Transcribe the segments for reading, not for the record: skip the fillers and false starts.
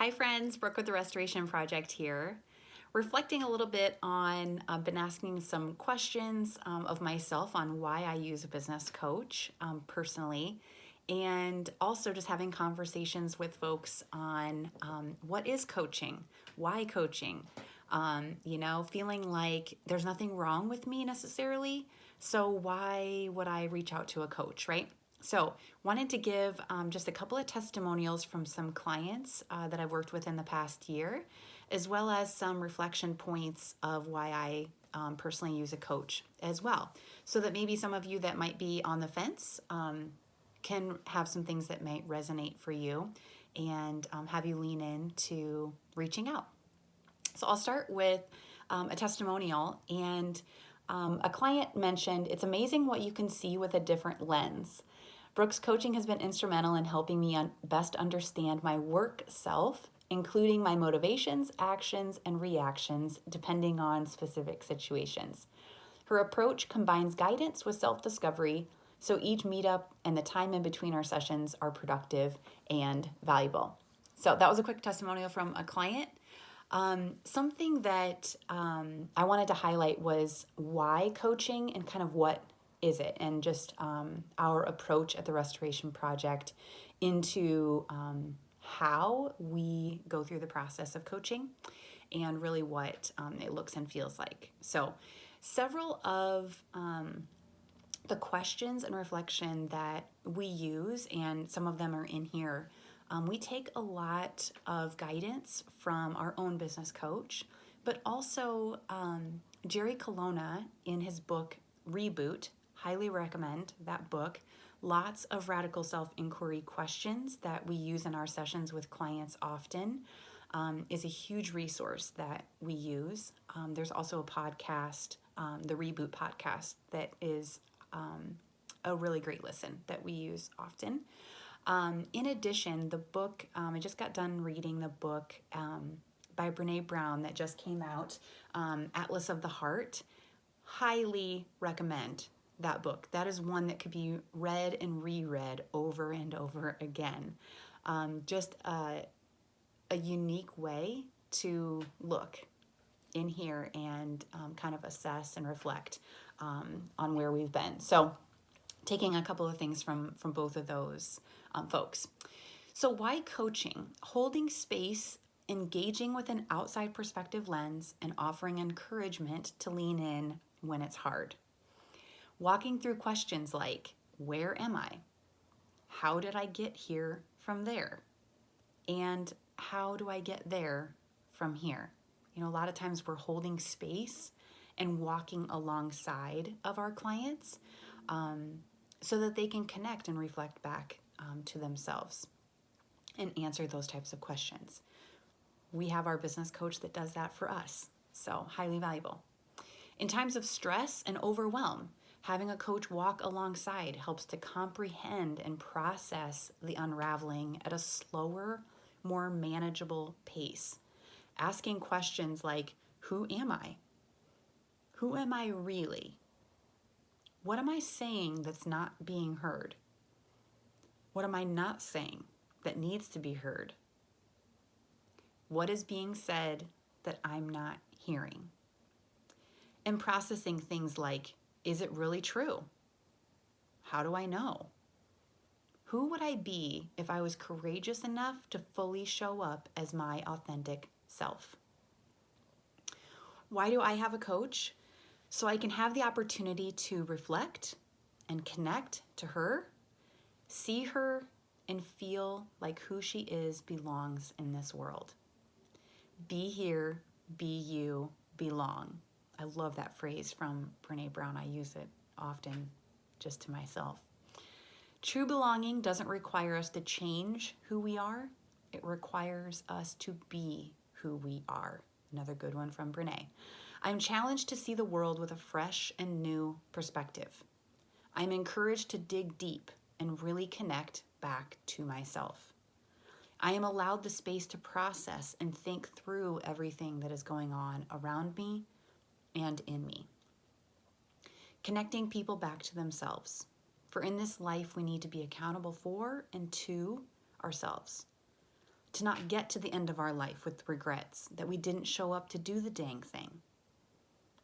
Hi friends, Brooke with the Restoration Project here. Reflecting a little bit on, been asking some questions of myself on why I use a business coach personally, and also just having conversations with folks on what is coaching, why coaching, feeling like there's nothing wrong with me necessarily, so why would I reach out to a coach, right? So, wanted to give just a couple of testimonials from some clients that I've worked with in the past year, as well as some reflection points of why I personally use a coach as well. So that maybe some of you that might be on the fence can have some things that might resonate for you and have you lean into reaching out. So, I'll start with a testimonial, and a client mentioned, "It's amazing what you can see with a different lens. Brooke's coaching has been instrumental in helping me best understand my work self, including my motivations, actions, and reactions, depending on specific situations. Her approach combines guidance with self discovery, so each meetup and the time in between our sessions are productive and valuable." So, that was a quick testimonial from a client. Something that I wanted to highlight was why coaching and kind of what is it, and just our approach at the Restoration Project into how we go through the process of coaching and really what it looks and feels like. So, several of the questions and reflection that we use, and some of them are in here, we take a lot of guidance from our own business coach, but also Jerry Colonna in his book Reboot, highly recommend that book. Lots of radical self-inquiry questions that we use in our sessions with clients often. Is a huge resource that we use. There's also a podcast, the Reboot podcast, that is a really great listen that we use often. In addition, the book, I just got done reading the book by Brene Brown that just came out, Atlas of the Heart. Highly recommend that book. That is one that could be read and reread over and over again. Just a unique way to look in here and kind of assess and reflect on where we've been. So, taking a couple of things from both of those folks. So, why coaching? Holding space, engaging with an outside perspective lens, and offering encouragement to lean in when it's hard. Walking through questions like, where am I? How did I get here from there? And how do I get there from here? A lot of times we're holding space and walking alongside of our clients so that they can connect and reflect back to themselves and answer those types of questions. We have our business coach that does that for us, so highly valuable. In times of stress and overwhelm, having a coach walk alongside helps to comprehend and process the unraveling at a slower, more manageable pace. Asking questions like, who am I? Who am I really? What am I saying that's not being heard? What am I not saying that needs to be heard? What is being said that I'm not hearing? And processing things like, is it really true? How do I know? Who would I be if I was courageous enough to fully show up as my authentic self? Why do I have a coach? So I can have the opportunity to reflect and connect to her, see her, and feel like who she is belongs in this world. Be here, be you, belong. I love that phrase from Brene Brown. I use it often just to myself. True belonging doesn't require us to change who we are. It requires us to be who we are. Another good one from Brene. I'm challenged to see the world with a fresh and new perspective. I'm encouraged to dig deep and really connect back to myself. I am allowed the space to process and think through everything that is going on around me and in me. Connecting people back to themselves. For in this life, we need to be accountable for and to ourselves. to not get to the end of our life with regrets that we didn't show up to do the dang thing,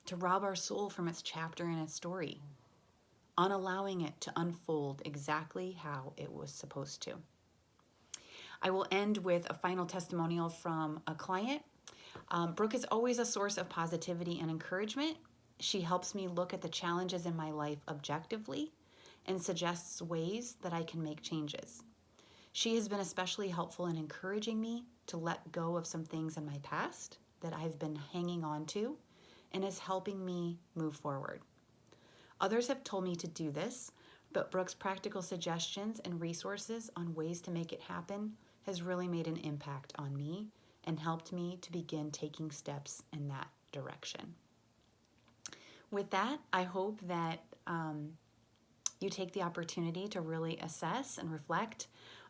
to rob our soul from its chapter and its story, unallowing it to unfold exactly how it was supposed to. I will end with a final testimonial from a client. Brooke is always a source of positivity and encouragement. She helps me look at the challenges in my life objectively and suggests ways that I can make changes. She has been especially helpful in encouraging me to let go of some things in my past that I've been hanging on to and is helping me move forward. Others have told me to do this, but Brooke's practical suggestions and resources on ways to make it happen has really made an impact on me and helped me to begin taking steps in that direction. With that, I hope that you take the opportunity to really assess and reflect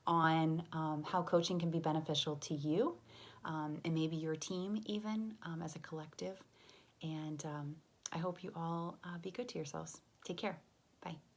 on how coaching can be beneficial to you and maybe your team even as a collective. And I hope you all be good to yourselves. Take care. Bye.